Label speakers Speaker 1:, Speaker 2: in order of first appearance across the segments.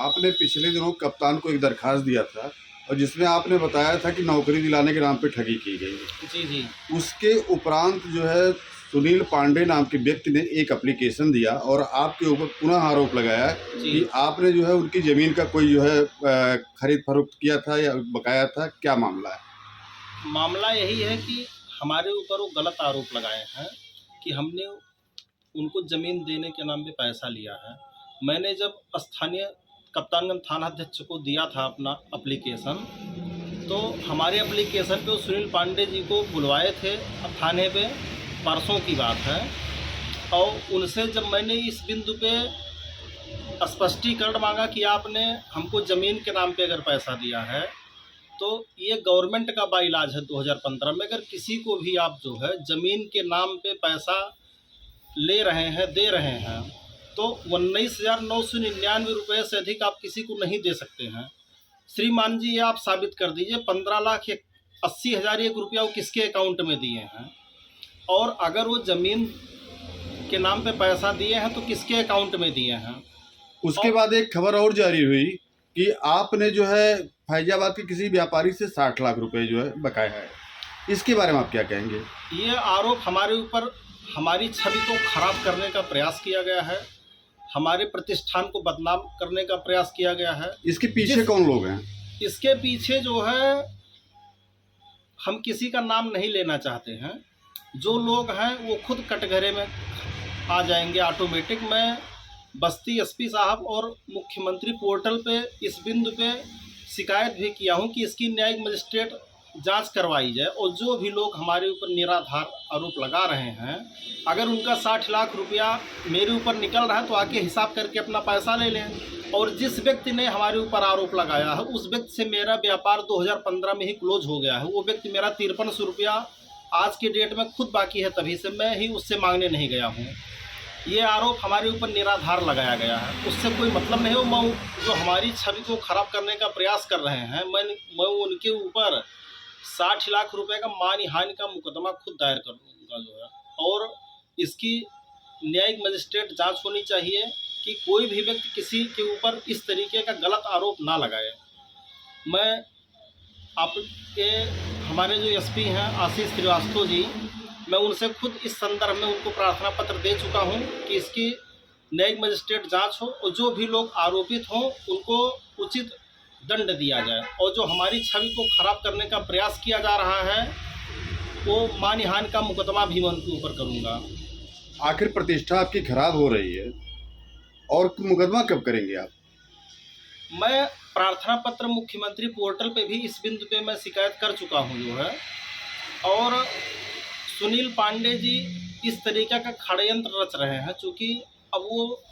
Speaker 1: आपने पिछले दिनों कप्तान को एक दरखास्त दिया था और जिसमें आपने बताया था कि नौकरी दिलाने के नाम पे ठगी की गई है।
Speaker 2: जी जी।
Speaker 1: उसके उपरांत जो है सुनील पांडे नाम के व्यक्ति ने एक एप्लीकेशन दिया और आपके ऊपर पुनः आरोप लगाया कि आपने जो है उनकी ज़मीन का कोई जो है खरीद फरोख्त किया था या बकाया था, क्या मामला है?
Speaker 2: मामला यही है कि हमारे ऊपर वो गलत आरोप लगाए हैं कि हमने उनको ज़मीन देने के नाम पे पैसा लिया है। मैंने जब स्थानीय कप्तानगंज थानाध्यक्ष को दिया था अपना एप्लीकेशन, तो हमारे एप्लीकेशन पे सुनील पांडे जी को बुलवाए थे थाने पे, परसों की बात है। और उनसे जब मैंने इस बिंदु पे स्पष्टीकरण मांगा कि आपने हमको ज़मीन के नाम पे अगर पैसा दिया है तो ये गवर्नमेंट का बाइलाज है 2015 में, अगर किसी को भी आप जो है ज़मीन के नाम पे पैसा ले रहे हैं, दे रहे हैं, तो 19,999 रुपये से अधिक आप किसी को नहीं दे सकते हैं। श्रीमान जी, ये आप साबित कर दीजिए 15,80,001 रुपया वो किसके अकाउंट में दिए हैं, और अगर वो ज़मीन के नाम पे पैसा दिए हैं तो किसके अकाउंट में दिए हैं।
Speaker 1: उसके बाद एक खबर और जारी हुई कि आपने जो है फैजाबाद के किसी व्यापारी से 60 लाख रुपए जो है बकाया है। इसके बारे में आप क्या कहेंगे?
Speaker 2: ये आरोप हमारे ऊपर हमारी छवि को खराब करने का प्रयास किया गया है, हमारे प्रतिष्ठान को बदनाम करने का प्रयास किया गया है।
Speaker 1: इसके पीछे कौन लोग हैं?
Speaker 2: इसके पीछे जो है हम किसी का नाम नहीं लेना चाहते हैं। जो लोग हैं वो खुद कटघरे में आ जाएंगे ऑटोमेटिक। मैं बस्ती एसपी साहब और मुख्यमंत्री पोर्टल पे इस बिंदु पे शिकायत भी किया हूं कि इसकी न्यायिक मजिस्ट्रेट जांच करवाई जाए, और जो भी लोग हमारे ऊपर निराधार आरोप लगा रहे हैं, अगर उनका 60 लाख रुपया मेरे ऊपर निकल रहा है तो आके हिसाब करके अपना पैसा ले लें। और जिस व्यक्ति ने हमारे ऊपर आरोप लगाया है उस व्यक्ति से मेरा व्यापार 2015 में ही क्लोज हो गया है। वो व्यक्ति मेरा 5300 रुपया आज के डेट में खुद बाकी है, तभी से मैं ही उससे मांगने नहीं गया हूँ। ये आरोप हमारे ऊपर निराधार लगाया गया है, उससे कोई मतलब नहीं हो। मैं जो हमारी छवि को खराब करने का प्रयास कर रहे हैं, मैं उनके ऊपर 60 लाख रुपए का मानहानि हानि का मुकदमा खुद दायर कर दूंगा जो है। और इसकी न्यायिक मजिस्ट्रेट जांच होनी चाहिए कि कोई भी व्यक्ति किसी के ऊपर इस तरीके का गलत आरोप ना लगाए। मैं आपके हमारे जो एसपी हैं आशीष श्रीवास्तव जी, मैं उनसे खुद इस संदर्भ में उनको प्रार्थना पत्र दे चुका हूं कि इसकी न्यायिक मजिस्ट्रेट जांच हो और जो भी लोग आरोपित हों उनको उचित दंड दिया जाए। और जो हमारी छवि को खराब करने का प्रयास किया जा रहा है वो मानहानि हानि का मुकदमा भी मैं उनके ऊपर करूँगा।
Speaker 1: आखिर प्रतिष्ठा आपकी खराब हो रही है और मुकदमा कब करेंगे आप?
Speaker 2: मैं प्रार्थना पत्र मुख्यमंत्री पोर्टल पे भी इस बिंदु पे मैं शिकायत कर चुका हूँ जो है। और सुनील पांडे जी इस तरीके का षड्यंत्र रच रहे हैं, चूँकि अब वो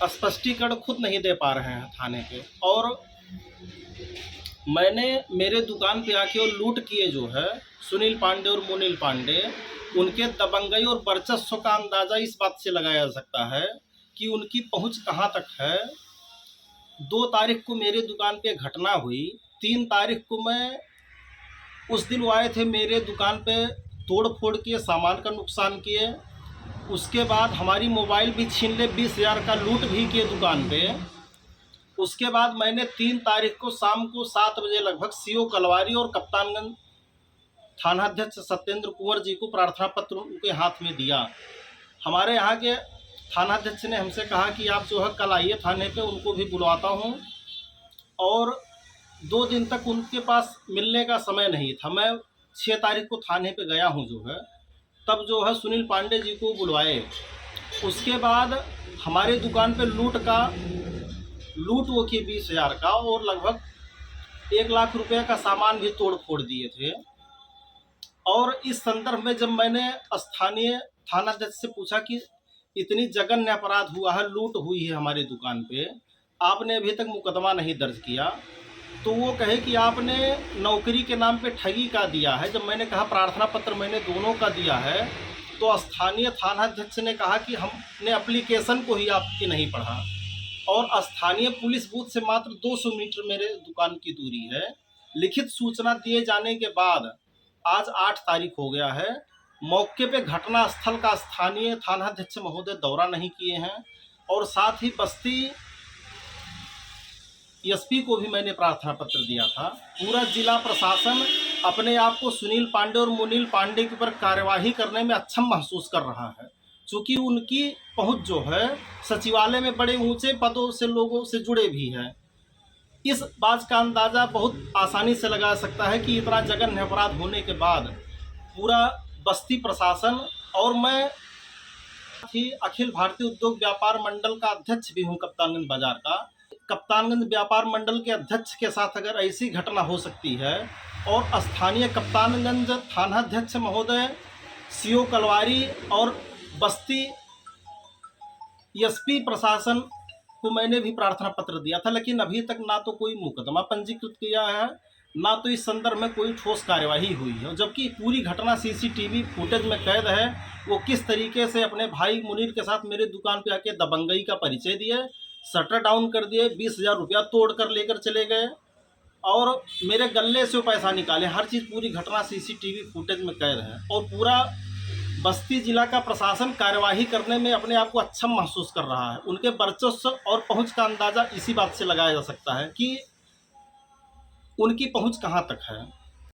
Speaker 2: स्पष्टीकरण खुद नहीं दे पा रहे हैं थाने पे। और मैंने मेरे दुकान पे आके और लूट किए जो है सुनील पांडे और मोनिल पांडे, उनके दबंगई और वर्चस्व का अंदाज़ा इस बात से लगाया जा सकता है कि उनकी पहुंच कहां तक है। 2 तारीख को मेरे दुकान पे घटना हुई, 3 तारीख को मैं उस दिन वो आए थे मेरे दुकान पे, तोड़ फोड़ किए, सामान का नुकसान किए। उसके बाद हमारी मोबाइल भी छीन ले, 20,000 का लूट भी किए दुकान पे। उसके बाद मैंने 3 तारीख को शाम को 7 बजे लगभग सीओ कलवारी और कप्तानगंज थानाध्यक्ष सत्येंद्र कुंवर जी को प्रार्थना पत्र उनके हाथ में दिया। हमारे यहाँ के थानाध्यक्ष ने हमसे कहा कि आप जो है कल आइए थाने पे, उनको भी बुलवाता हूँ। और 2 दिन तक उनके पास मिलने का समय नहीं था। मैं 6 तारीख को थाने पे गया हूँ जो है, तब जो है सुनील पांडे जी को बुलवाए। उसके बाद हमारे दुकान पे लूट वो की 20,000 का और लगभग 1 लाख रुपए का सामान भी तोड़ फोड़ दिए थे। और इस संदर्भ में जब मैंने स्थानीय थानाध्यक्ष से पूछा कि इतनी जघन्य अपराध हुआ है, लूट हुई है हमारी दुकान पे, आपने अभी तक मुकदमा नहीं दर्ज किया, तो वो कहे कि आपने नौकरी के नाम पे ठगी का दिया है। जब मैंने कहा प्रार्थना पत्र मैंने दोनों का दिया है, तो स्थानीय थानाध्यक्ष ने कहा कि हमने एप्लीकेशन को ही आपकी नहीं पढ़ा। और स्थानीय पुलिस बूथ से मात्र 200 मीटर मेरे दुकान की दूरी है। लिखित सूचना दिए जाने के बाद आज 8 तारीख हो गया है, मौके पे घटना स्थल का स्थानीय थानाध्यक्ष महोदय दौरा नहीं किए हैं। और साथ ही बस्ती एसपी को भी मैंने प्रार्थना पत्र दिया था। पूरा जिला प्रशासन अपने आप को सुनील पांडे और मुनील पांडे के ऊपर कार्यवाही करने में अक्षम महसूस कर रहा है, क्योंकि उनकी पहुंच जो है सचिवालय में बड़े ऊंचे पदों से लोगों से जुड़े भी हैं। इस बात का अंदाज़ा बहुत आसानी से लगा सकता है कि इतना जघन्य अपराध होने के बाद पूरा बस्ती प्रशासन, और मैं ही अखिल भारतीय उद्योग व्यापार मंडल का अध्यक्ष भी हूँ कप्तानगंज बाजार का। कप्तानगंज व्यापार मंडल के अध्यक्ष के साथ अगर ऐसी घटना हो सकती है और स्थानीय कप्तानगंज थानाध्यक्ष महोदय, सीओ कलवारी और बस्ती एसपी प्रशासन को मैंने भी प्रार्थना पत्र दिया था, लेकिन अभी तक ना तो कोई मुकदमा पंजीकृत किया है, ना तो इस संदर्भ में कोई ठोस कार्यवाही हुई है। जबकि पूरी घटना सीसीटीवी फुटेज में कैद है। वो किस तरीके से अपने भाई मुनीर के साथ मेरे दुकान पे आके दबंगई का परिचय दिए, शटर डाउन कर दिए, 20,000 रुपया तोड़ कर लेकर चले गए और मेरे गले से वो पैसा निकाले। हर चीज़, पूरी घटना सीसीटीवी फुटेज में कैद है और पूरा बस्ती जिला का प्रशासन कार्यवाही करने में अपने आप को अक्षम महसूस कर रहा है। उनके वर्चस्व और पहुंच का अंदाज़ा इसी बात से लगाया जा सकता है कि उनकी पहुंच कहां तक है।